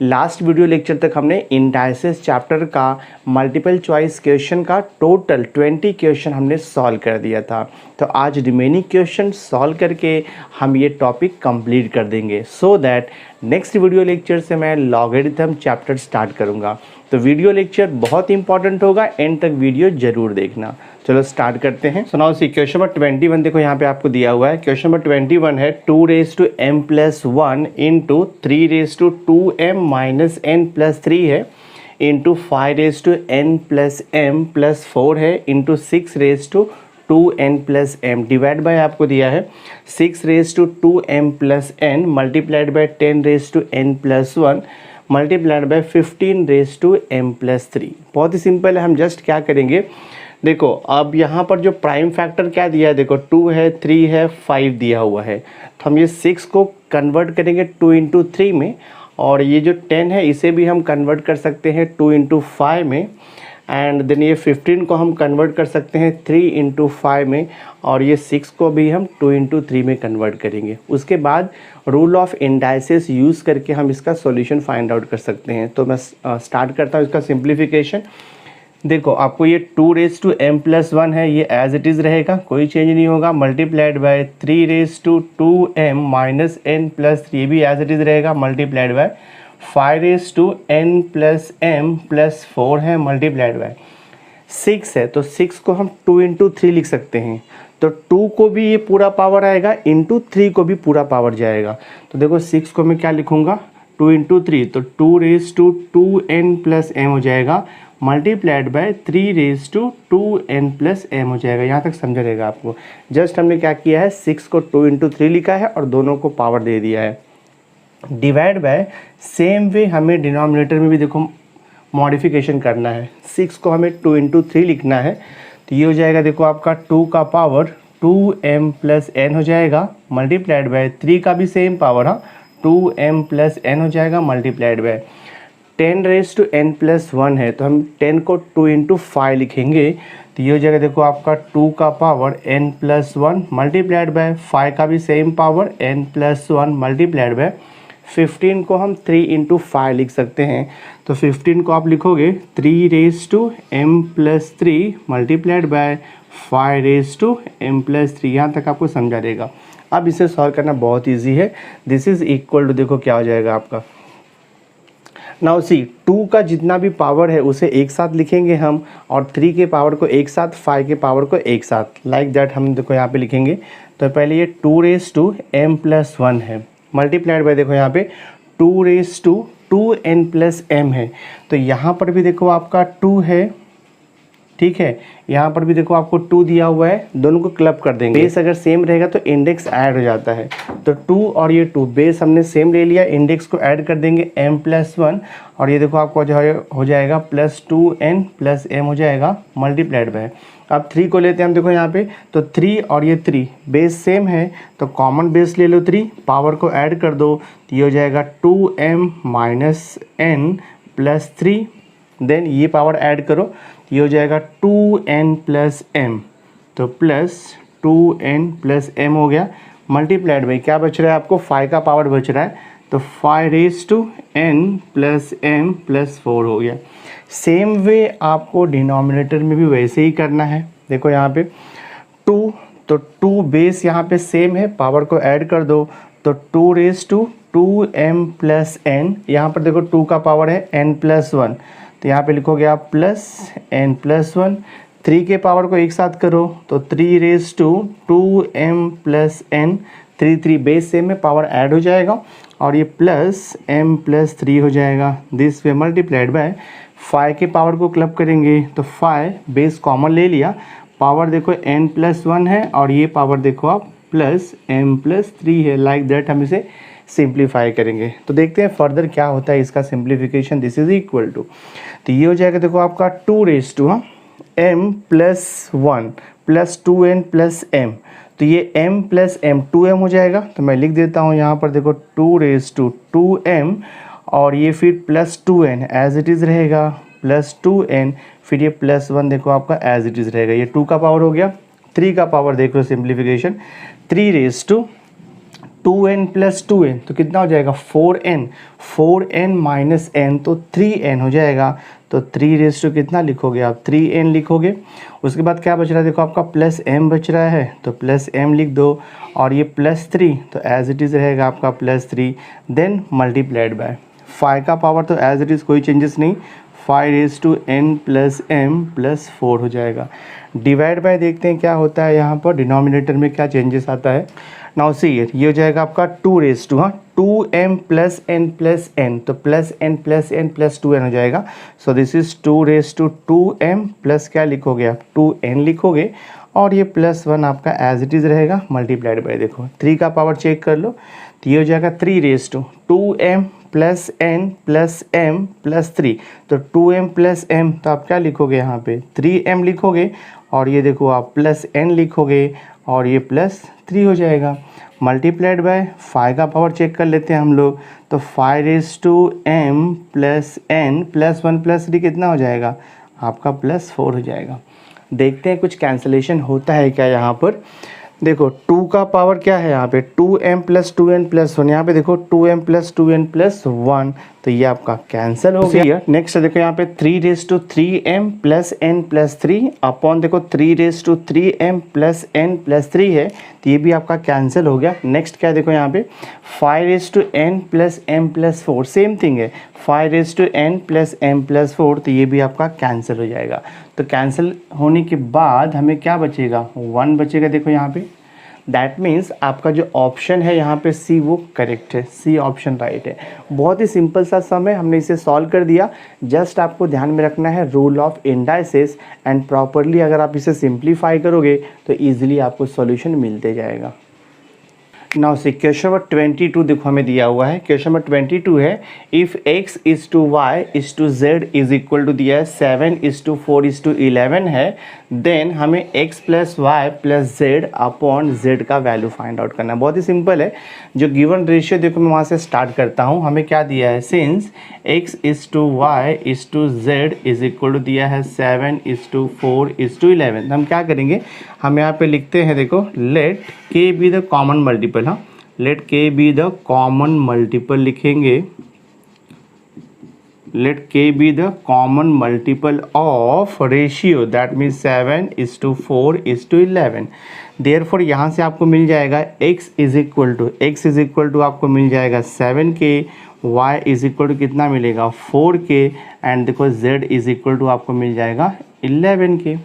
Last video lecture तक हमने indices chapter का मल्टीपल चॉइस क्वेश्चन का टोटल 20 क्वेश्चन हमने सॉल्व कर दिया था। तो आज रिमेनिंग क्वेश्चन सॉल्व करके हम ये टॉपिक कंप्लीट कर देंगे so that next video lecture से मैं लॉगरिथम चैप्टर स्टार्ट करूँगा। तो वीडियो लेक्चर बहुत इंपॉर्टेंट होगा, एंड तक वीडियो ज़रूर देखना। चलो स्टार्ट करते हैं। सुनाओ सी क्वेश्चन नंबर 21 देखो यहाँ पे आपको दिया हुआ है। क्वेश्चन नंबर 21 है 2m+1 इंटू 3m-n+3 है इंटू 5n+m+4 है इंटू 6n+m डिवाइड बाय आपको दिया है 6n multiplied by 10n+1 multiplied by 15m+3। बहुत ही सिंपल है। हम जस्ट क्या करेंगे, देखो अब यहाँ पर जो प्राइम फैक्टर क्या दिया है, देखो 2 है, 3 है, 5 दिया हुआ है। तो हम ये 6 को कन्वर्ट करेंगे 2 इंटू 3 में, और ये जो 10 है इसे भी हम कन्वर्ट कर सकते हैं 2 इंटू 5 में, एंड देन ये 15 को हम कन्वर्ट कर सकते हैं 3 इंटू 5 में, और ये 6 को भी हम 2 इंटू 3 में कन्वर्ट करेंगे। उसके बाद रूल ऑफ इंडाइसेस यूज़ करके हम इसका सॉल्यूशन फाइंड आउट कर सकते हैं। तो मैं स्टार्ट करता हूँ इसका सिंप्लीफिकेशन। देखो आपको ये 2m+1 है, ये एज इट इज़ रहेगा, कोई चेंज नहीं होगा, मल्टीप्लाइड बाय 3m-n+3, ये भी एज इट इज़ रहेगा, मल्टीप्लाइड बाय 5n+m+4 है, मल्टीप्लाइड बाय 6 है। तो 6 को हम 2 इंटू 3 लिख सकते हैं। तो 2 को भी ये पूरा पावर आएगा, इंटू 3 को भी पूरा पावर जाएगा। तो देखो 6 को मैं क्या लिखूँगा, 2 इंटू 3, तो 2n+m हो जाएगा, मल्टीप्लाइड बाय 3n+m हो जाएगा। यहाँ तक समझा रहेगा आपको। जस्ट हमने क्या किया है, 6 को 2 इंटू 3 लिखा है और दोनों को पावर दे दिया है। डिवाइड बाय सेम वे हमें डिनोमिनेटर में भी देखो मॉडिफिकेशन करना है। 6 को हमें 2 इंटू 3 लिखना है, तो ये हो जाएगा देखो आपका 2 का पावर 2m+n हो जाएगा, मल्टीप्लाइड बाय 3 का भी सेम पावर, हाँ 2m+n हो जाएगा, मल्टीप्लाइड बाय 10n+1 है, तो हम 10 को 2 इंटू 5 लिखेंगे, तो ये हो जाएगा देखो आपका 2 का पावर n+1 मल्टीप्लाइड बाय 5 का भी same power n+1 multiplied by 15 को हम 3 इंटू 5 लिख सकते हैं। तो 15 को आप लिखोगे 3m+3 मल्टीप्लाइड बाय 5m+3। यहाँ तक आपको समझा देगा। अब इसे सॉल्व करना बहुत इजी है। दिस इज इक्वल टू, देखो क्या हो जाएगा आपका, नाउ सी 2 का जितना भी पावर है उसे एक साथ लिखेंगे हम, और 3 के पावर को एक साथ, 5 के पावर को एक साथ, लाइक दैट हम देखो यहाँ पे लिखेंगे। तो पहले ये 2m+1 है, मल्टीप्लाइड बाय देखो यहाँ पे 2n+m है। तो यहाँ पर भी देखो आपका 2 है, ठीक है, यहाँ पर भी देखो आपको 2 दिया हुआ है, दोनों को क्लब कर देंगे। बेस अगर सेम रहेगा तो इंडेक्स ऐड हो जाता है। तो 2 और ये 2 बेस हमने सेम ले लिया, इंडेक्स को ऐड कर देंगे m+1, और ये देखो आपको जो हो जाएगा +2n+m हो जाएगा, मल्टीप्लाइड बाय। अब 3 को लेते हैं हम, देखो यहाँ पे, तो 3 और ये 3 बेस सेम है, तो कॉमन बेस ले लो 3, पावर को ऐड कर दो, तो ये हो जाएगा 2m-n+3, देन ये पावर ऐड करो, ये हो जाएगा 2n+m, तो प्लस 2n+m हो गया, मल्टीप्लाइड बाई क्या बच रहा है आपको, 5 का पावर बच रहा है, तो 5n+m+4 हो गया। सेम वे आपको डिनोमिनेटर में भी वैसे ही करना है। देखो यहाँ पे 2, तो 2 बेस यहाँ पे सेम है, पावर को ऐड कर दो, तो 2m+n, यहाँ पर देखो 2 का पावर है n+1, तो यहाँ पे लिखोगे आप +n+1। 3 के पावर को एक साथ करो, तो 3m+n, 3 बेस सेम में पावर ऐड हो जाएगा, और ये +m+3 हो जाएगा। दिस वे मल्टीप्लाइड बाय 5 के पावर को क्लब करेंगे, तो 5 बेस कॉमन ले लिया, पावर देखो n+1 है, और ये पावर देखो आप +m+3 है, लाइक दैट हम इसे सिंप्लीफाई करेंगे। तो देखते हैं फर्दर क्या होता है इसका simplification. This is equal to, तो ये हो जाएगा देखो आपका 2m+1 + 2n+m, तो ये m+m 2m हो जाएगा। तो मैं लिख देता हूँ यहाँ पर, देखो 2m, और ये फिर +2n एज इट इज़ रहेगा, +2n, फिर ये +1 देखो आपका एज इट इज़ रहेगा। ये 2 का पावर हो गया, 3 का पावर देख लो सिंप्लीफिकेशन, 3 2n प्लस 2n तो कितना हो जाएगा 4n, 4n माइनस n तो 3n हो जाएगा। तो 3 रेज़ टू कितना लिखोगे आप 3n लिखोगे। उसके बाद क्या बच रहा है देखो आपका प्लस m बच रहा है तो प्लस m लिख दो और ये प्लस 3 तो एज इट इज़ रहेगा आपका प्लस 3 देन मल्टीप्लाइड बाय 5 का पावर तो एज इट इज़ कोई चेंजेस नहीं 5 raise to n plus m plus 4 हो जाएगा। डिवाइड बाय देखते हैं क्या होता है यहाँ पर डिनोमिनेटर में क्या चेंजेस आता है। नाउ सी इट ये हो जाएगा आपका 2 raise to 2m plus n plus n तो plus n plus n plus 2n हो जाएगा। So this is 2 raise to 2m plus क्या लिखोगे आप 2n लिखोगे और ये प्लस 1 आपका एज इट इज़ रहेगा मल्टीप्लाइड बाय देखो 3 का पावर चेक कर लो तो ये हो जाएगा 3 raise to 2m plus n plus m plus 3 तो 2m प्लस m तो आप क्या लिखोगे यहाँ पे 3m लिखोगे और ये देखो आप प्लस n लिखोगे और ये प्लस 3 हो जाएगा मल्टीप्लाइड बाय 5 का पावर चेक कर लेते हैं हम लोग तो 5 raise to m plus n plus 1 plus 3 कितना हो जाएगा आपका प्लस 4 हो जाएगा। देखते हैं कुछ कैंसलेशन होता है क्या यहाँ पर। देखो 2 का पावर क्या है यहाँ पे 2m प्लस 2n प्लस 1 यहाँ पे देखो 2m प्लस 2n प्लस 1 तो ये आपका कैंसिल हो गया। नेक्स्ट देखो यहाँ पे 3 raise to 3m plus n plus 3 upon देखो 3 raise to 3m plus n plus 3 है तो ये भी आपका कैंसिल हो गया। नेक्स्ट क्या है देखो यहाँ पे 5 raise to n plus m plus 4 same thing है 5 raise to n plus m plus 4 तो ये भी आपका कैंसिल हो जाएगा। तो कैंसिल होने के बाद हमें क्या बचेगा 1 बचेगा देखो यहाँ पे दैट मीन्स आपका जो ऑप्शन है यहाँ पे सी वो करेक्ट है, सी ऑप्शन राइट है। बहुत ही सिंपल सा सम है, हमने इसे सॉल्व कर दिया। जस्ट आपको ध्यान में रखना है rule of indices and properly अगर आप इसे सिंप्लीफाई करोगे तो ईजिली आपको सॉल्यूशन मिलते जाएगा। नाउ सी क्वेश्चन नंबर 22 देखो हमें दिया हुआ है। क्वेश्चन नंबर 22 है if x is to y is to z is equal to दिया है 7 इज़ टू 4 इज़ टू 11 है देन हमें x plus y plus z upon z का वैल्यू फाइंड आउट करना है। बहुत ही सिंपल है। जो गिवन रेशियो देखो मैं वहाँ से स्टार्ट करता हूँ। हमें क्या दिया है since x is to y is to z is equal to दिया है 7 इज़ टू 4 इज़ टू 11। हम क्या करेंगे हम यहाँ पे लिखते हैं देखो let k be the common multiple. हाँ let k be the common multiple लिखेंगे let k be the common multiple of ratio that means 7 is to 4 is to 11 therefore यहाँ से आपको मिल जाएगा x is equal to आपको मिल जाएगा 7k y is equal to कितना मिलेगा 4k एंड देखो z is equal to आपको मिल जाएगा 11k।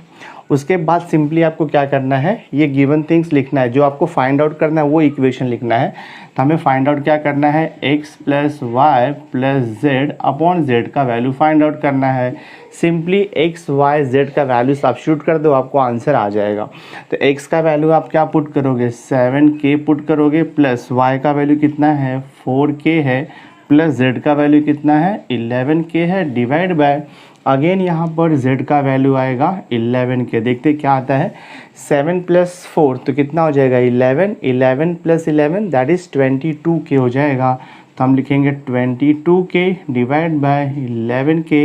उसके बाद सिंपली आपको क्या करना है ये गिवन थिंग्स लिखना है। जो आपको फाइंड आउट करना है वो इक्वेशन लिखना है। तो हमें फाइंड आउट क्या करना है x plus y plus z upon z का वैल्यू फाइंड आउट करना है। सिंपली x y z का वैल्यू सब्स्टिट्यूट कर दो आपको आंसर आ जाएगा। तो x का वैल्यू आप क्या पुट करोगे 7k पुट करोगे प्लस y का वैल्यू कितना है 4k है प्लस z का वैल्यू कितना है 11k है डिवाइड बाय अगेन यहाँ पर z का वैल्यू आएगा 11k। देखते क्या आता है 7 प्लस 4 तो कितना हो जाएगा 11 11 प्लस 11 दैट इज़ 22k हो जाएगा। तो हम लिखेंगे 22k divide by 11k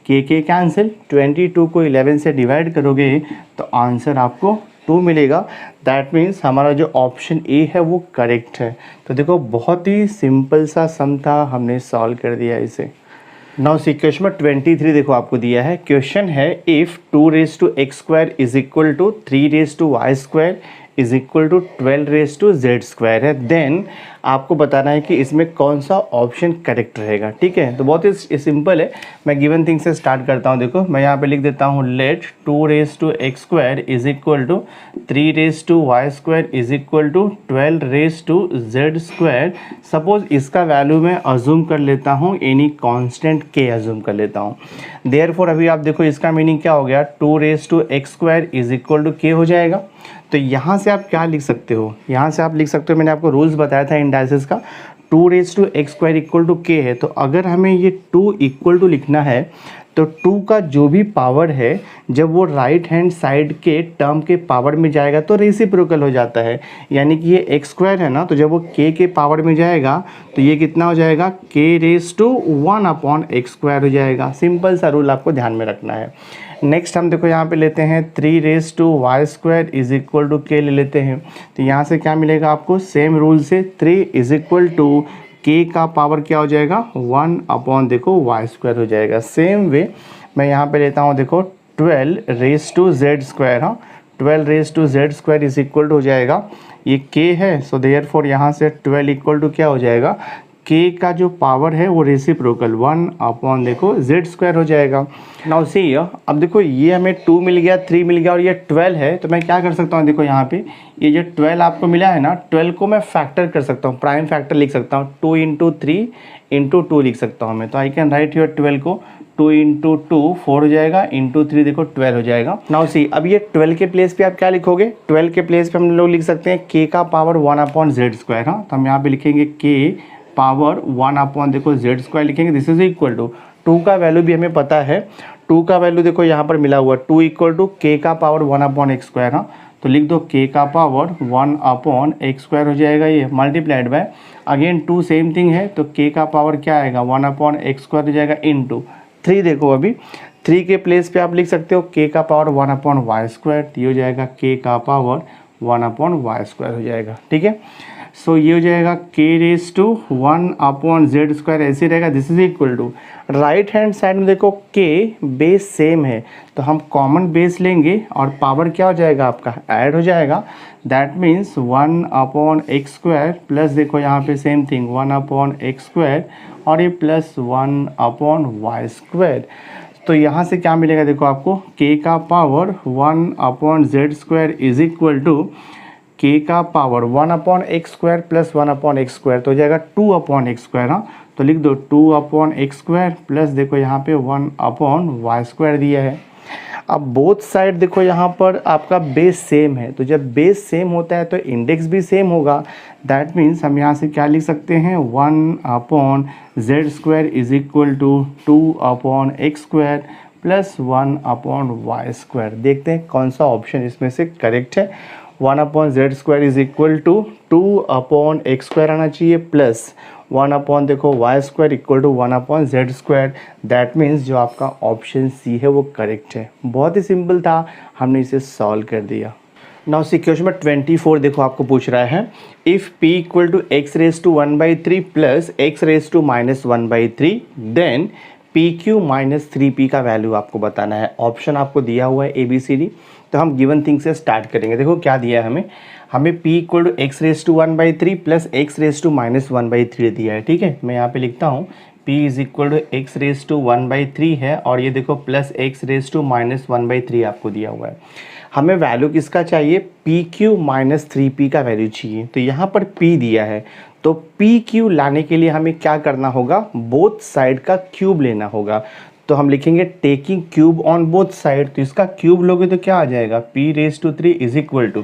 k cancel 22 को 11 से डिवाइड करोगे तो आंसर आपको 2 मिलेगा। दैट मीन्स हमारा जो ऑप्शन ए है वो करेक्ट है। तो देखो बहुत ही सिंपल सा सम था, हमने सॉल्व कर दिया इसे। नाउ सी क्वेश्चन नंबर 23 देखो आपको दिया है। क्वेश्चन है if 2 raise to x square is equal to 3 raise to y square is equal to 12 raise to z square है देन आपको बताना है कि इसमें कौन सा ऑप्शन करेक्ट रहेगा। ठीक है तो बहुत ही सिंपल है। मैं गिवन थिंग से स्टार्ट करता हूँ। देखो मैं यहाँ पे लिख देता हूँ let 2 raise to x square is equal to 3 raise to y square is equal to 12 raise to z square. Suppose इसका वैल्यू मैं अज्यूम कर लेता हूँ एनी कांस्टेंट के अज्यूम कर लेता हूँ। देयरफॉर अभी आप देखो इसका मीनिंग क्या हो गया 2 raise to x square is equal to k हो जाएगा। तो यहाँ से आप क्या लिख सकते हो यहाँ से आप लिख सकते हो मैंने आपको रूल्स बताया था इंडाइसिस का 2 raise to x square equal to k है। तो अगर हमें ये 2 इक्वल टू लिखना है तो 2 का जो भी पावर है जब वो राइट हैंड साइड के टर्म के पावर में जाएगा तो रेसिप्रोकल हो जाता है। यानी कि ये एक्स स्क्वायर है ना तो जब वो के पावर में जाएगा तो ये कितना हो जाएगा k raise to 1 upon x square हो जाएगा। सिंपल सा रूल आपको ध्यान में रखना है। नेक्स्ट हम देखो यहाँ पे लेते हैं 3 raise to y square is equal to k ले लेते हैं। तो यहाँ से क्या मिलेगा आपको, सेम रूल से 3 इज इक्वल टू के का पावर क्या हो जाएगा 1 अपॉन देखो वाई स्क्वायर हो जाएगा। सेम वे मैं यहाँ पे लेता हूँ देखो 12 रेज टू जेड स्क्वायर, हाँ 12 raise to z square is equal to हो जाएगा, ये के है सो देयरफॉर यहाँ से 12 इक्वल टू क्या हो जाएगा, के का जो पावर है वो रेसिप्रोकल 1 अपॉन देखो जेड स्क्वायर हो जाएगा। नाउ सी अब देखो ये हमें 2 मिल गया, 3 मिल गया और ये 12 है, तो मैं क्या कर सकता हूँ देखो यहाँ पे ये जो 12 आपको मिला है ना, 12 को मैं फैक्टर कर सकता हूँ, प्राइम फैक्टर लिख सकता हूँ, 2 इंटू 3 इंटू 2 लिख सकता हूँ मैं। तो आई कैन राइट योर 12 को 2 इंटू 2 4 हो जाएगा, इंटू 3 देखो 12 हो जाएगा। नाउ सी अब ये 12 के प्लेस पे आप क्या लिखोगे, 12 के प्लेस पे हम लोग लिख सकते हैं के का पावर 1 अपॉन जेड स्क्वायर, हाँ तो हम यहाँ पे लिखेंगे के पावर 1 अपॉन देखो जेड स्क्वायर लिखेंगे, दिस इज इक्वल टू 2 का वैल्यू भी हमें पता है, 2 का वैल्यू देखो यहाँ पर मिला हुआ 2 इक्वल टू के का पावर 1 अपॉन एक्स स्क्वायर, हाँ तो लिख दो के का पावर 1 अपॉन एक्स स्क्वायर हो जाएगा, ये multiplied by again 2 same thing है, तो के का पावर क्या आएगा 1 अपॉन एक्स स्क्वायर हो जाएगा इंटू 3 देखो अभी 3 के प्लेस पे आप लिख सकते हो के का पावर 1 अपॉन वाई स्क्वायर, तो ये हो जाएगा के का पावर 1 अपॉन वाई स्क्वायर हो जाएगा, ठीक है। सो ये हो जाएगा k raise to 1 upon z square ऐसे रहेगा, this is equal to right hand side में देखो के बेस सेम है तो हम कॉमन बेस लेंगे और पावर क्या हो जाएगा आपका ऐड हो जाएगा, that means 1 upon x square plus देखो यहाँ पे same thing 1 upon x square और ये प्लस 1 अपॉन वाई स्क्वायर। तो यहाँ से क्या मिलेगा देखो आपको के का power 1 upon z square is equal to k का power 1 upon x square plus 1 upon x square, तो हो जाएगा 2 अपॉन एक्स स्क्वायर, हाँ तो लिख दो 2 अपॉन एक्स स्क्वायर प्लस देखो यहाँ पे 1 अपॉन वाई स्क्वायर दिया है। अब बोथ साइड देखो यहाँ पर आपका बेस सेम है, तो जब बेस सेम होता है तो इंडेक्स भी सेम होगा, दैट मीन्स हम यहाँ से क्या लिख सकते हैं 1 upon z square is equal to 2 upon x square plus 1 upon y square. देखते हैं कौन सा ऑप्शन इसमें से करेक्ट है। 1 upon z square is equal to 2 upon x square आना चाहिए प्लस 1 अपॉन देखो y square equal to 1 upon z square, that means जो आपका ऑप्शन सी है वो करेक्ट है। बहुत ही सिंपल था, हमने इसे सॉल्व कर दिया। नाउ सी क्वेश्चन नंबर 24 देखो आपको पूछ रहा है if p equal to x raise to 1/3 plus x raise to minus 1/3 then p q minus 3p का वैल्यू आपको बताना है। ऑप्शन आपको दिया हुआ है ABCD, तो हम गिवन थिंग से स्टार्ट करेंगे। देखो क्या दिया है हमें p equal to x raise to 1/3 plus x raise to minus 1/3 दिया है, ठीक है। मैं यहाँ पे लिखता हूँ p is equal to x raise to 1/3 है और ये देखो plus x raise to minus 1/3 आपको दिया हुआ है। हमें वैल्यू किसका चाहिए, पी क्यू माइनस 3p का वैल्यू चाहिए। तो यहाँ पर p दिया है तो पी क्यू लाने के लिए हमें क्या करना होगा, बोथ साइड का क्यूब लेना होगा। तो हम लिखेंगे taking cube on both side, तो इसका क्यूब लोगे तो क्या आ जाएगा p raise to 3 is equal to,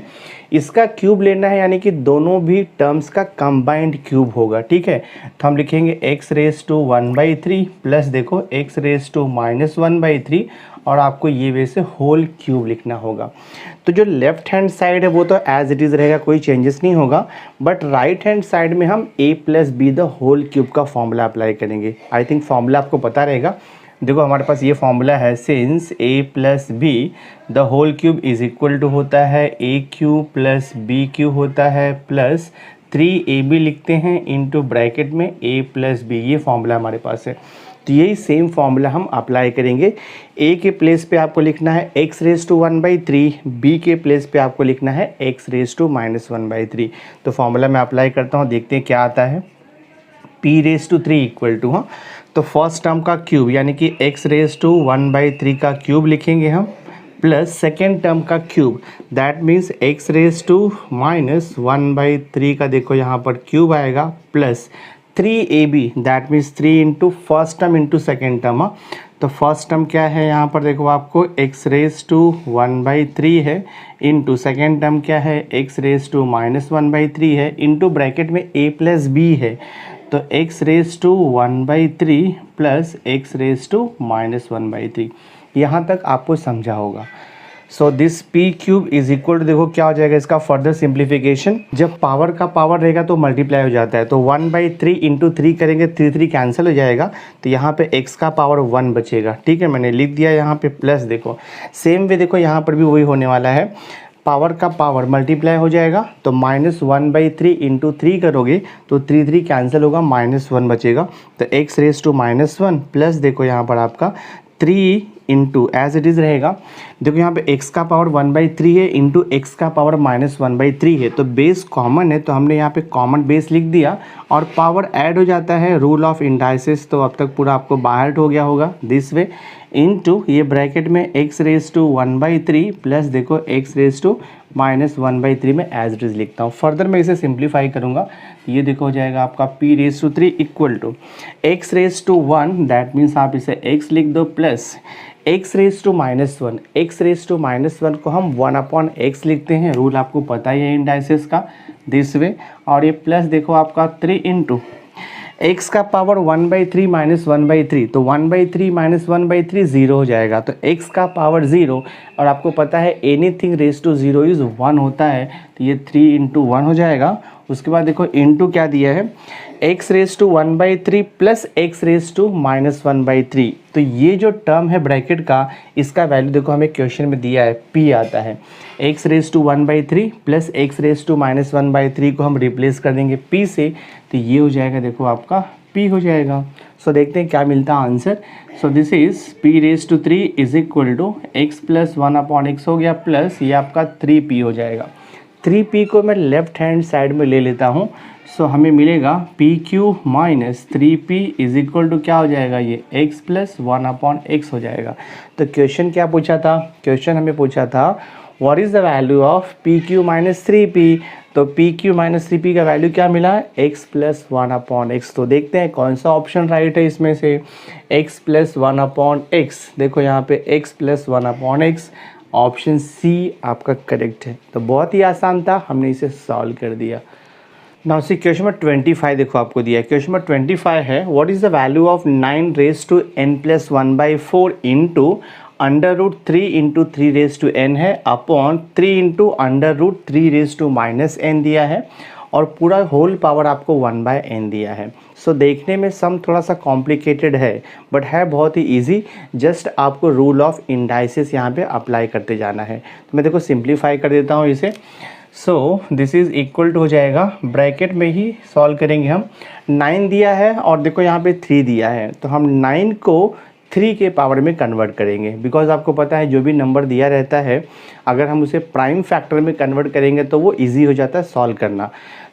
इसका क्यूब लेना है यानी कि दोनों भी टर्म्स का कंबाइंड क्यूब होगा, ठीक है। तो हम लिखेंगे x रेज टू 1/3 प्लस देखो x रेज टू माइनस 1/3 और आपको ये वे से होल क्यूब लिखना होगा। तो जो लेफ्ट हैंड साइड है वो तो एज इट इज़ रहेगा, कोई चेंजेस नहीं होगा, बट राइट हैंड साइड में हम a plus b the whole cube का फॉर्मूला अप्लाई करेंगे। आई थिंक फॉर्मूला आपको पता रहेगा। देखो हमारे पास ये फॉर्मूला है, since a plus b the whole cube is equal to होता है a cube plus b cube होता है प्लस 3ab लिखते हैं इनटू ब्रैकेट में a प्लस बी, ये फॉर्मूला हमारे पास है। तो यही सेम फॉर्मूला हम अप्लाई करेंगे। a के प्लेस पे आपको लिखना है x रेज टू 1/3, b के प्लेस पे आपको लिखना है x रेज टू माइनस 1/3। तो फॉर्मूला मैं अप्लाई करता हूँ, देखते हैं क्या आता है। p raise to 3 equal to, हाँ तो फर्स्ट टर्म का क्यूब यानी कि x रेज टू 1/3 का क्यूब लिखेंगे हम प्लस सेकेंड टर्म का cube, that means x raise to minus 1/3 का देखो यहाँ पर क्यूब आएगा plus 3ab, that means 3 into first term into second term. तो फर्स्ट टर्म क्या है यहाँ पर देखो आपको x रेज टू 1/3 है इंटू सेकेंड टर्म क्या है x रेज टू माइनस 1/3 है इंटू ब्रैकेट में a प्लस बी है, तो x raise to 1/3 plus x raise to minus 1/3। यहाँ तक आपको समझा होगा। So this p cube is equal to, देखो क्या हो जाएगा इसका फर्दर सिंप्लीफिकेशन, जब पावर का पावर रहेगा तो मल्टीप्लाई हो जाता है, तो 1/3 इंटू 3 करेंगे, 3 कैंसिल हो जाएगा, तो यहाँ पे x का पावर 1 बचेगा। ठीक है, मैंने लिख दिया यहाँ पे प्लस। देखो सेम वे देखो यहाँ पर भी वही होने वाला है, पावर का पावर मल्टीप्लाई हो जाएगा, तो -1/3 इंटू 3 करोगे तो 3 कैंसिल होगा, -1 बचेगा, तो x⁻⁻1 प्लस देखो यहाँ पर आपका 3 इंटू एज इट इज़ रहेगा। देखो यहाँ पे x का पावर 1/3 है इंटू x का पावर -1/3 है, तो बेस कॉमन है तो हमने यहाँ पे कॉमन बेस लिख दिया और पावर ऐड हो जाता है, रूल ऑफ इंडाइसिस, तो अब तक पूरा आपको बाहर हो गया होगा दिस वे, इनटू ये ब्रैकेट में x⁻1/3 प्लस देखो x⁻⁻1/3 में एज इट इज़ लिखता हूँ। फर्दर मैं इसे सिंप्लीफाई करूँगा, ये देखो हो जाएगा आपका p⁻3 equal to x⁻1, that means आप इसे x लिख दो, प्लस x⁻⁻1, x⁻⁻1 को हम 1/x लिखते हैं, रूल आपको पता ही है इंडाइसिस का, दिस वे, और ये प्लस देखो आपका 3 इंटू x का पावर 1/3 -1/3, तो 1/3 -1/3 0 हो जाएगा, तो x का पावर 0, और आपको पता है एनीथिंग रेज टू 0 इज़ 1 होता है, तो ये 3 इंटू 1 हो जाएगा। उसके बाद देखो इंटू क्या दिया है, x⁻1/3 प्लस x⁻⁻1/3, तो ये जो टर्म है ब्रैकेट का, इसका वैल्यू देखो हमें क्वेश्चन में दिया है, p आता है, x⁻1/3 प्लस x⁻⁻1/3 को हम रिप्लेस कर देंगे p से, तो ये हो जाएगा देखो आपका p हो जाएगा। सो देखते हैं क्या मिलता है answer. So this is p⁻3 is equal to x + 1/x हो गया, प्लस ये आपका 3p हो जाएगा। 3p को मैं लेफ्ट हैंड साइड में ले लेता हूँ, सो हमें मिलेगा pq minus 3p is equal to क्या हो जाएगा, ये x + 1/x हो जाएगा। तो क्वेश्चन क्या पूछा था, क्वेश्चन हमें पूछा था what is the value of pq minus 3p, तो pq माइनस 3p का वैल्यू क्या मिला, x + 1/x। तो देखते हैं कौन सा ऑप्शन राइट है इसमें से, x + 1/x, देखो यहाँ पे x + 1/x, ऑप्शन सी आपका करेक्ट है। तो बहुत ही आसान था, हमने इसे सॉल्व कर दिया। नाउ सी क्वेश्चन नंबर 25 देखो आपको दिया है, क्वेश्चन नंबर 25 है what is the value of 9⁻n+1/4 into √3 into 3⁻n है अपॉन 3 इंटू √3⁻⁻n दिया है, और पूरा होल पावर आपको 1/n दिया है। सो देखने में सम थोड़ा सा कॉम्प्लिकेटेड है, बट है बहुत ही इजी, जस्ट आपको रूल ऑफ इंडाइसिस यहाँ पे अप्लाई करते जाना है। तो मैं देखो सिंप्लीफाई कर देता हूँ इसे। So this is equal to हो जाएगा, ब्रैकेट में ही सॉल्व करेंगे हम, 9 दिया है और देखो यहाँ पे 3 दिया है, तो हम 9 को 3 के पावर में कन्वर्ट करेंगे, बिकॉज आपको पता है जो भी नंबर दिया रहता है अगर हम उसे प्राइम फैक्टर में कन्वर्ट करेंगे तो वो इजी हो जाता है सॉल्व करना।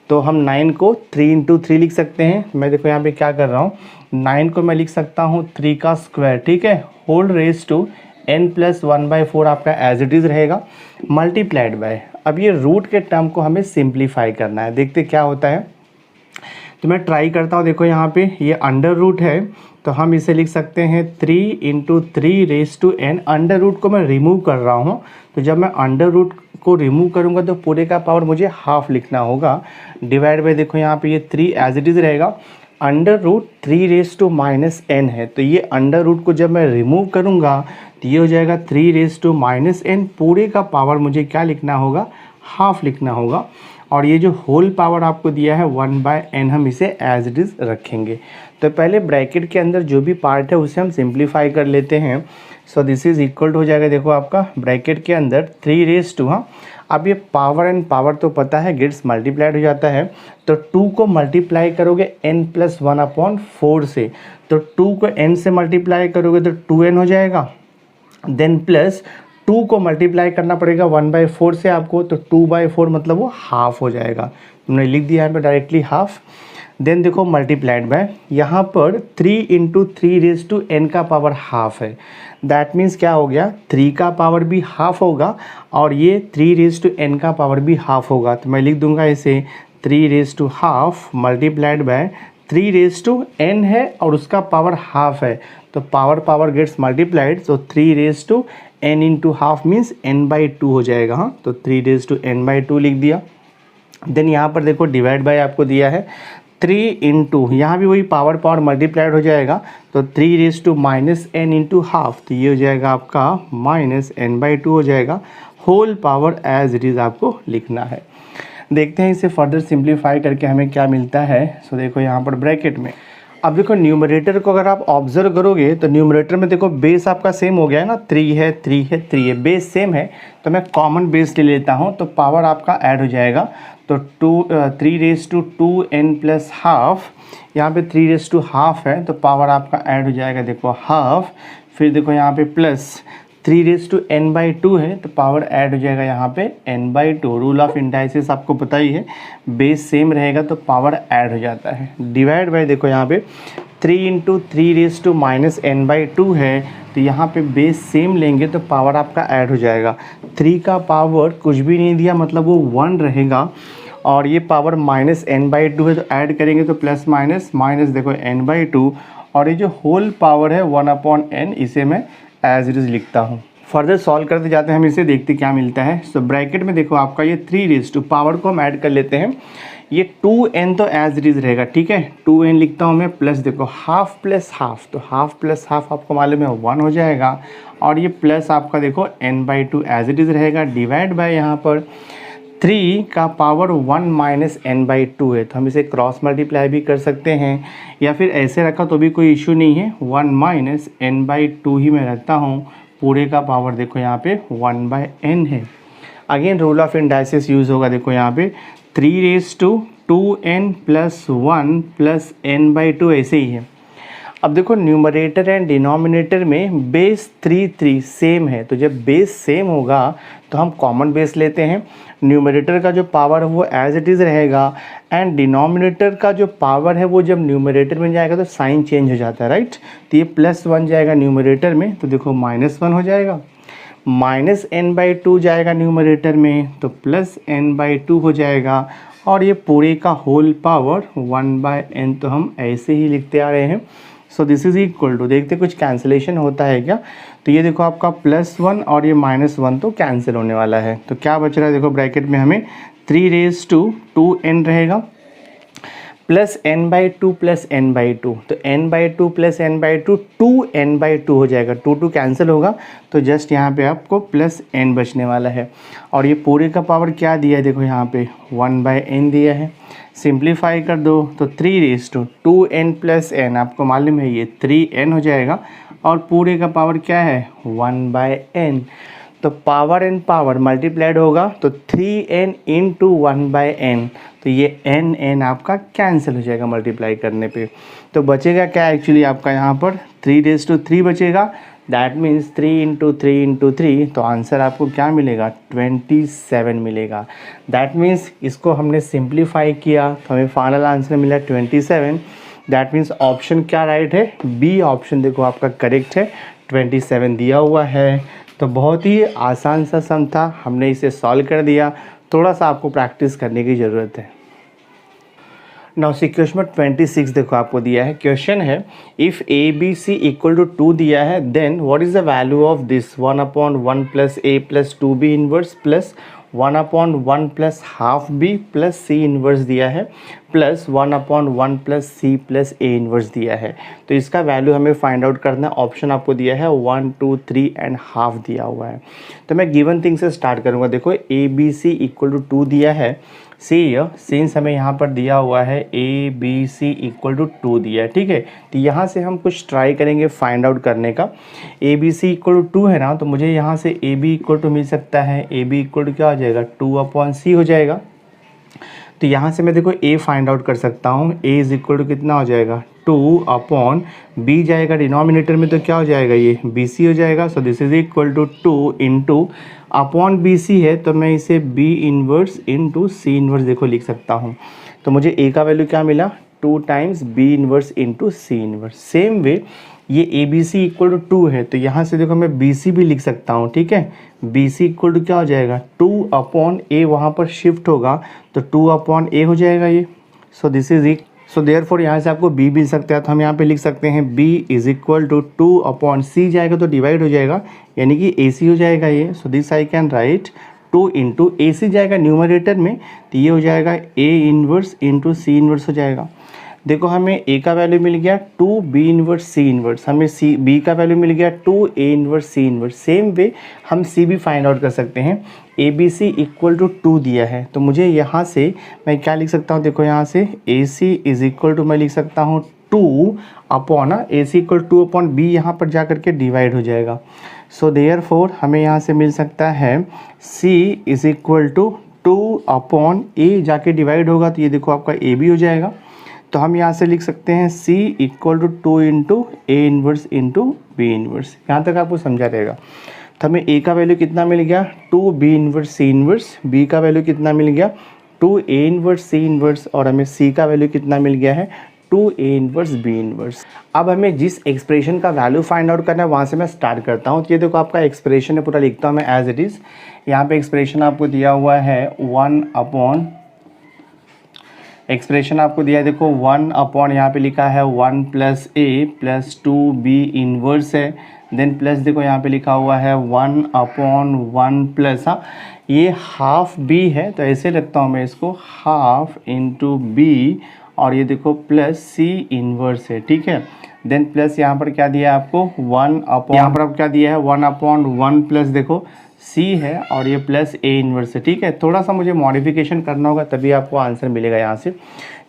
तो हम 9 को 3 इंटू 3 लिख सकते हैं। मैं देखो यहाँ पे क्या कर रहा हूँ, 9 को मैं लिख सकता हूँ 3 का स्क्वायर, ठीक है, होल रेज टू n + 1/4 आपका एज इट इज़ रहेगा, मल्टीप्लाइड बाय, अब ये रूट के टर्म को हमें सिंप्लीफाई करना है, देखते क्या होता है। तो मैं ट्राई करता हूँ, देखो यहाँ पे ये अंडर रूट है, तो हम इसे लिख सकते हैं 3 इंटू 3⁻n, अंडर रूट को मैं रिमूव कर रहा हूँ, तो जब मैं अंडर रूट को रिमूव करूँगा तो पूरे का पावर मुझे हाफ लिखना होगा, डिवाइड बाय देखो यहाँ पे ये 3 एज इट इज़ रहेगा, √3⁻n है, तो ये अंडर रूट को जब मैं रिमूव करूँगा तो ये हो जाएगा 3⁻n, पूरे का पावर मुझे क्या लिखना होगा, हाफ लिखना होगा, और ये जो होल पावर आपको दिया है 1/n हम इसे एज इट इज़ रखेंगे। तो पहले ब्रैकेट के अंदर जो भी पार्ट है उसे हम सिंप्लीफाई कर लेते हैं। So this is equal to हो जाएगा देखो आपका ब्रैकेट के अंदर 3 हाँ, अब ये पावर एंड पावर तो पता है गेट्स मल्टीप्लाइड हो जाता है, तो 2 को मल्टीप्लाई करोगे n + 1/4 से, तो 2 को n से मल्टीप्लाई करोगे तो 2n हो जाएगा, देन प्लस 2 को मल्टीप्लाई करना पड़ेगा 1/4 से आपको, तो 2/4 मतलब वो हाफ हो जाएगा, तुमने लिख दिया है डायरेक्टली हाफ। देन देखो मल्टीप्लाइड बाय, यहाँ पर 3 इंटू 3⁻n का पावर हाफ है, दैट मीन्स क्या हो गया, 3 का पावर भी हाफ होगा और ये 3⁻n का पावर भी हाफ होगा, तो मैं लिख दूंगा इसे 3½ मल्टीप्लाइड बाय 3⁻n है और उसका पावर हाफ है, तो पावर पावर गेट्स मल्टीप्लाइड, तो 3⁻n into half means n/2 हो जाएगा, हाँ, तो 3⁻n/2 लिख दिया। देन यहाँ पर देखो डिवाइड बाय आपको दिया है 3 इंटू, यहाँ भी वही पावर पावर मल्टीप्लाइड हो जाएगा, तो 3 raise to minus n into half, तो ये हो जाएगा आपका माइनस एन बाई टू हो जाएगा। Whole power as it is आपको लिखना है। देखते हैं इसे फर्दर सिंप्लीफाई करके हमें क्या मिलता है। सो देखो यहाँ पर ब्रैकेट में, अब देखो न्यूमरेटर को अगर आप ऑब्जर्व करोगे तो न्यूमरेटर में देखो बेस आपका सेम हो गया है ना, 3 है 3 है 3 है, बेस सेम है, तो मैं कॉमन बेस ले लेता हूँ तो पावर आपका ऐड हो जाएगा। तो 3 raise to 2n plus half, यहाँ पे 3 रेज टू हाफ है तो पावर आपका ऐड हो जाएगा देखो हाफ, फिर देखो यहाँ पे plus 3 raise to n by two है तो पावर ऐड हो जाएगा यहाँ पे n by two. Rule of indices आपको पता ही है, बेस सेम रहेगा तो पावर ऐड हो जाता है। डिवाइड बाई देखो यहाँ पे 3 into 3 raise to minus n by two है, तो यहाँ पे बेस सेम लेंगे तो पावर आपका ऐड हो जाएगा। 3 का पावर कुछ भी नहीं दिया मतलब वो 1 रहेगा, और ये power minus n by two है तो ऐड करेंगे तो प्लस माइनस माइनस देखो n बाई टू, और ये जो होल पावर है 1/n, इसे मैं एज इट इज़ लिखता हूँ। फर्दर सॉल्व करते जाते हैं हम इसे, देखते क्या मिलता है। सो ब्रैकेट में देखो आपका ये 3 रेज टू, पावर को हम ऐड कर लेते हैं, ये 2n तो एज इट इज़ रहेगा, ठीक है 2n लिखता हूँ मैं, प्लस देखो हाफ प्लस हाफ, तो हाफ प्लस हाफ आपको मालूम है 1 हो जाएगा, और ये प्लस आपका देखो n by two as it is रहेगा। डिवाइड बाय यहाँ पर 3 का power 1 minus n by two है, तो हम इसे क्रॉस मल्टीप्लाई भी कर सकते हैं, या फिर ऐसे रखा तो भी कोई इशू नहीं है, 1 माइनस n बाई टू ही मैं रखता हूँ। पूरे का पावर देखो यहाँ पे 1 बाई n है। Again rule of indices use होगा, देखो यहाँ पे 3 raise to 2n plus 1 plus n by two ऐसे ही है। अब देखो न्यूमरेटर एंड डिनोमिनेटर में बेस 3 सेम है, तो जब बेस सेम होगा तो हम कॉमन बेस लेते हैं। न्यूमरेटर का जो पावर है वो एज इट इज़ रहेगा, एंड डिनोमिनेटर का जो पावर है वो जब न्यूमरेटर में जाएगा तो साइन चेंज हो जाता है, राइट। तो ये प्लस 1 जाएगा न्यूमरेटर में, तो देखो माइनस 1 हो जाएगा, माइनस n बाई टू जाएगा न्यूमरेटर में तो प्लस n बाई टू हो जाएगा, और ये पूरे का होल पावर 1 बाई n, तो हम ऐसे ही लिखते आ रहे हैं। So this is equal to, देखते कुछ कैंसिलेशन होता है क्या, तो ये देखो आपका +1 और ये -1 तो कैंसिल होने वाला है, तो क्या बच रहा है देखो ब्रैकेट में हमें 3 रेज टू 2n रहेगा plus n by two plus n by to, तो n by two plus n by to 2n by two हो जाएगा, 2 कैंसिल होगा तो जस्ट यहाँ पे आपको प्लस n बचने वाला है। और ये पूरे का पावर क्या दिया है देखो यहाँ पे 1 बाई n दिया है, सिंप्लीफाई कर दो तो 3 raise to 2n plus n, आपको मालूम है ये 3n हो जाएगा, और पूरे का पावर क्या है 1 बाई n, तो पावर एंड पावर मल्टीप्लाइड होगा तो 3n इंटू 1 बाई n, तो ये n आपका कैंसिल हो जाएगा मल्टीप्लाई करने पे, तो बचेगा क्या एक्चुअली आपका यहाँ पर 3 रेज टू 3 बचेगा, दैट मीन्स 3 इंटू 3 इंटू 3, तो आंसर आपको क्या मिलेगा 27 मिलेगा। दैट मीन्स इसको हमने सिंप्लीफाई किया तो हमें फाइनल आंसर मिला 27। दैट मीन्स ऑप्शन क्या राइट है, बी ऑप्शन देखो आपका करेक्ट है, 27 दिया हुआ है। तो बहुत ही आसान सा सम था, हमने इसे सॉल्व कर दिया, थोड़ा सा आपको प्रैक्टिस करने की ज़रूरत है। नाउ सी क्वेश्चन 26 देखो आपको दिया है, क्वेश्चन है if a B C equal to 2 दिया है, then what is the value of this 1/1 plus A plus 2b inverse plus 1/1 प्लस half b plus c inverse दिया है plus 1/1 plus C plus a inverse दिया है। तो इसका वैल्यू हमें फाइंड आउट करना है। ऑप्शन आपको दिया है 1 2 3 एंड हाफ दिया हुआ है। तो मैं गिवन थिंग से स्टार्ट करूँगा। देखो a B C equal to 2 दिया है, सी सिंस हमें यहाँ पर दिया हुआ है a B C equal to 2 दिया है, ठीक है। तो यहाँ से हम कुछ ट्राई करेंगे फाइंड आउट करने का। A B C equal to 2 है ना, तो मुझे यहाँ से ए बी इक्वल टू मिल सकता है, ए बी इक्वल टू क्या हो जाएगा 2/c हो जाएगा। तो यहाँ से मैं देखो ए फाइंड आउट कर सकता हूँ, ए इज इक्वल टू कितना हो जाएगा 2/b जाएगा डिनोमिनेटर में, तो क्या हो जाएगा ये बी सी हो जाएगा। So this is equal to 2 into upon b c है, तो मैं इसे बी इनवर्स इंटू सी इनवर्स देखो लिख सकता हूँ। तो मुझे ए का वैल्यू क्या मिला 2 टाइम्स बी इनवर्स इंटू सी इनवर्स। सेम वे ये A B C equal to 2 है, तो यहाँ से देखो मैं बी सी भी लिख सकता हूँ, ठीक है। बी सी इक्वल टू क्या हो जाएगा 2/a, वहाँ पर शिफ्ट होगा तो 2/a हो जाएगा ये। सो दिस इज इक सो देयरफॉर यहाँ से आपको b मिल सकता है, तो हम यहाँ पे लिख सकते हैं b is equal to 2/c जाएगा तो डिवाइड हो जाएगा, यानी कि ac हो जाएगा ये। So this I can write two into A C जाएगा न्यूमरेटर में, तो ये हो जाएगा A inverse into C inverse हो जाएगा। देखो हमें ए का वैल्यू मिल गया 2 बी इन्वर्स सी इन्वर्स, हमें सी बी का वैल्यू मिल गया 2 A inverse C inverse. Same way हम सी भी फाइंड आउट कर सकते हैं। A B C equal to 2 दिया है, तो मुझे यहाँ से मैं क्या लिख सकता हूँ, देखो यहाँ से ए सी इज इक्वल टू मैं लिख सकता हूँ 2 अपॉन ए सी इक्वल 2 अपॉन बी, यहाँ पर जा करके डिवाइड हो जाएगा। सो देयरफॉर हमें यहाँ से मिल सकता है सी इज इक्वल टू 2 अपॉन ए, जाके डिवाइड होगा तो ये देखो आपका ए बी हो जाएगा। तो हम यहाँ से लिख सकते हैं C equal to 2 into a inverse into B inverse. यहाँ तक आपको समझा रहेगा। तो हमें A का वैल्यू कितना मिल गया 2 बी इन्वर्स सी इन्वर्स, B का वैल्यू कितना मिल गया 2 ए इन्वर्स सी इन्वर्स, और हमें C का वैल्यू कितना मिल गया है 2 ए इन्वर्स बी इन्वर्स। अब हमें जिस एक्सप्रेशन का वैल्यू फाइंड आउट करना है वहाँ से मैं स्टार्ट करता हूँ। तो ये देखो आपका एक्सप्रेशन है, पूरा लिखता हूँ मैं एज इट इज़। यहाँ पे एक्सप्रेशन आपको दिया हुआ है 1 अपॉन, एक्सप्रेशन आपको दिया है देखो 1 अपॉन, यहाँ पे लिखा है 1 प्लस ए प्लस 2 बी इन्वर्स है, देन प्लस देखो यहाँ पे लिखा हुआ है 1 अपॉन 1 प्लस, हाँ ये हाफ बी है तो ऐसे रखता हूँ मैं इसको, हाफ इंटू बी, और ये देखो प्लस सी इन्वर्स है, ठीक है। देन प्लस यहाँ पर क्या दिया है आपको 1 अपॉन, यहाँ पर आप क्या दिया है 1 अपॉन 1 प्लस देखो C है, और ये प्लस ए इन्वर्स है, ठीक है। थोड़ा सा मुझे मॉडिफिकेशन करना होगा तभी आपको आंसर मिलेगा। यहाँ से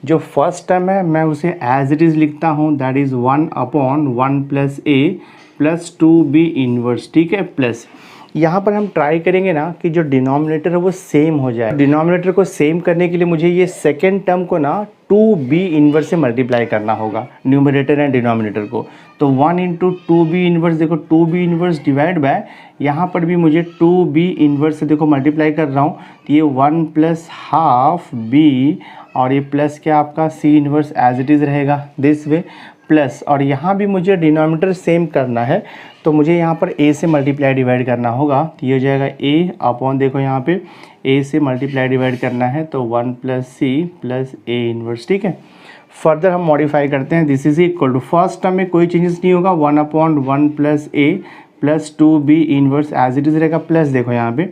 जो फर्स्ट टर्म है मैं उसे एज इट इज़ लिखता हूँ, that is 1 upon 1 plus A plus 2 b inverse, ठीक है। प्लस यहाँ पर हम ट्राई करेंगे ना कि जो डिनोमिनेटर है वो सेम हो जाए। डिनोमिनेटर को सेम करने के लिए मुझे ये सेकेंड टर्म को ना 2b इन्वर्स से मल्टीप्लाई करना होगा, न्यूमरेटर एंड डिनोमिनेटर को। तो 1 इंटू 2b इन्वर्स, देखो 2b इन्वर्स डिवाइड बाय, यहाँ पर भी मुझे 2b इन्वर्स से देखो मल्टीप्लाई कर रहा हूँ, तो ये 1 प्लस हाफ b, और ये प्लस क्या आपका c inverse as it is रहेगा दिस वे, प्लस, और यहाँ भी मुझे डिनोमिनेटर सेम करना है तो मुझे यहाँ पर a से मल्टीप्लाई डिवाइड करना होगा, तो ये हो जाएगा a अपॉन, देखो यहाँ पे a से मल्टीप्लाई डिवाइड करना है तो 1 plus C plus A inverse, ठीक है। फर्दर हम मॉडिफाई करते हैं, this is equal to, first term में कोई चेंजेस नहीं होगा, 1 upon 1 plus A plus 2b inverse as it is रहेगा, प्लस देखो यहाँ पे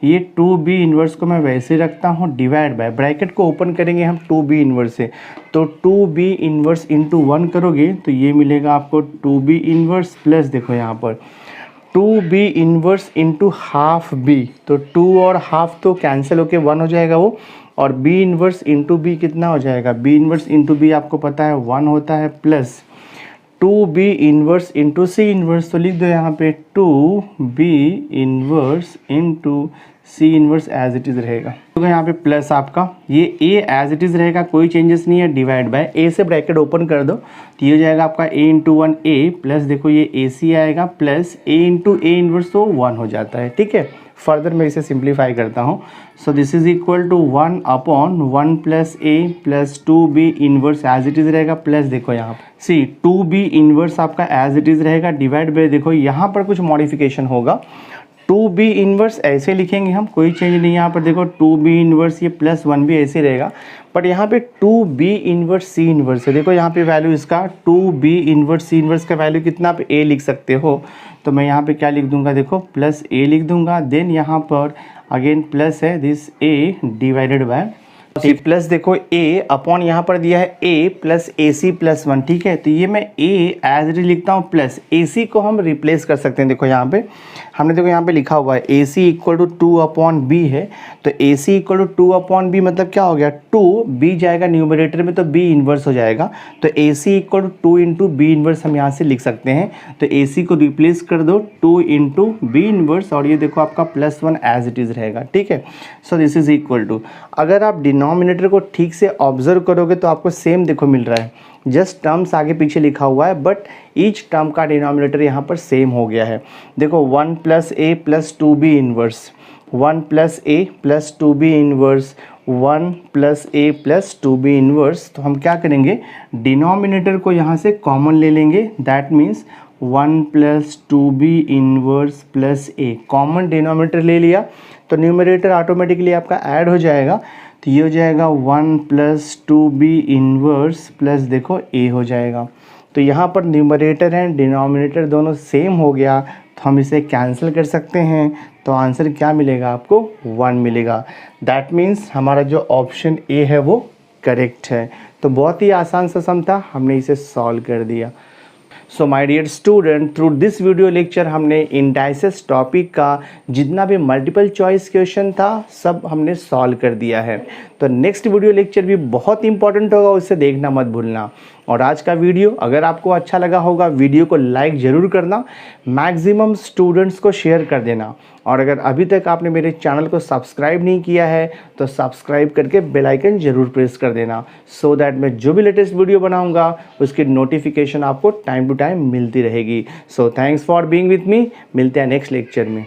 ये 2b इन्वर्स को मैं वैसे रखता हूँ, डिवाइड बाय, ब्रैकेट को ओपन करेंगे हम 2b इन्वर्स से, तो 2b इन्वर्स इंटू 1 करोगे तो ये मिलेगा आपको 2b इन्वर्स, प्लस देखो यहाँ पर 2b inverse into half b, तो 2 और हाफ तो कैंसिल होके 1 हो जाएगा वो, और b इन्वर्स इंटू b कितना हो जाएगा, b इन्वर्स इंटू b आपको पता है 1 होता है, plus 2b inverse into C inverse, तो लिख दो यहाँ पे 2b inverse into C inverse as it is रहेगा। तो यहाँ पे प्लस आपका ये a एज इट इज़ रहेगा, कोई चेंजेस नहीं है, डिवाइड बाय, a से ब्रैकेट ओपन कर दो तो ये हो जाएगा आपका a इंटू 1 a, प्लस देखो ये ac आएगा, plus a into a inverse, तो 1 हो जाता है, ठीक है। फर्दर मैं इसे सिंप्लीफाई करता हूँ, so this is equal to 1 upon 1 plus A plus 2b inverse as it is रहेगा, प्लस देखो यहाँ सी 2b इन्वर्स आपका एज इट इज़ रहेगा, डिवाइड बाय, देखो यहाँ पर कुछ मॉडिफिकेशन होगा, 2b इन्वर्स ऐसे लिखेंगे हम, कोई चेंज नहीं, यहाँ पर देखो 2b इन्वर्स ये प्लस 1 भी ऐसे रहेगा, बट यहाँ पे 2b इन्वर्स सी इन्वर्स है, देखो यहाँ पे वैल्यू इसका 2b इन्वर्स सी इन्वर्स का वैल्यू कितना, आप a लिख सकते हो, तो मैं यहाँ पे क्या लिख दूंगा, देखो प्लस a लिख दूंगा, देन यहाँ पर अगेन प्लस है this a divided by plus देखो a अपॉन यहाँ पर दिया है a plus A C plus 1, ठीक है। तो ये मैं a एज इट लिखता हूँ, प्लस ए सी को हम रिप्लेस कर सकते हैं, देखो यहाँ पे हमने देखो यहाँ पे लिखा हुआ है ए C equal to 2 upon B है, तो A C equal to 2 upon B मतलब क्या हो गया, 2b जाएगा न्यूमरेटर में तो b इन्वर्स हो जाएगा, तो A C equal to 2 into B inverse हम यहाँ से लिख सकते हैं, तो ए सी को रिप्लेस कर दो 2 इंटू बी इन्वर्स, और ये देखो आपका प्लस 1 एज इट इज़ रहेगा, ठीक है। So this is equal to, अगर आप डिनोमिनेटर को ठीक से ऑब्जर्व करोगे तो आपको सेम देखो मिल रहा है, जस्ट टर्म्स आगे पीछे लिखा हुआ है, बट ईच टर्म का डिनोमिनेटर यहाँ पर सेम हो गया है। देखो 1 प्लस ए प्लस 2b इन्वर्स, 1 प्लस ए प्लस 2b इन्वर्स, 1 प्लस ए प्लस 2b इन्वर्स, तो हम क्या करेंगे, डिनोमिनेटर को यहाँ से कॉमन ले लेंगे, that means 1 plus 2b inverse plus A, common denominator ले लिया तो न्यूमरेटर ऑटोमेटिकली आपका ऐड हो जाएगा, तो ये हो जाएगा 1 प्लस 2b इन्वर्स प्लस देखो a हो जाएगा। तो यहाँ पर न्यूमरेटर एंड डिनोमिनेटर दोनों सेम हो गया, तो हम इसे कैंसिल कर सकते हैं, तो आंसर क्या मिलेगा आपको 1 मिलेगा। दैट मीन्स हमारा जो ऑप्शन ए है वो करेक्ट है। तो बहुत ही आसान सा सम था, हमने इसे सॉल्व कर दिया। So my dear student, through this video lecture हमने इंडाइसेस टॉपिक का जितना भी मल्टीपल चॉइस क्वेश्चन था सब हमने सॉल्व कर दिया है। तो नेक्स्ट वीडियो लेक्चर भी बहुत इंपॉर्टेंट होगा, उससे देखना मत भूलना। और आज का वीडियो अगर आपको अच्छा लगा होगा, वीडियो को लाइक ज़रूर करना, मैक्सिमम स्टूडेंट्स को शेयर कर देना। और अगर अभी तक आपने मेरे चैनल को सब्सक्राइब नहीं किया है तो सब्सक्राइब करके बेल आइकन ज़रूर प्रेस कर देना, सो दैट मैं जो भी लेटेस्ट वीडियो बनाऊंगा उसकी नोटिफिकेशन आपको टाइम टू टाइम मिलती रहेगी। So thanks for being with me, मिलते हैं नेक्स्ट लेक्चर में।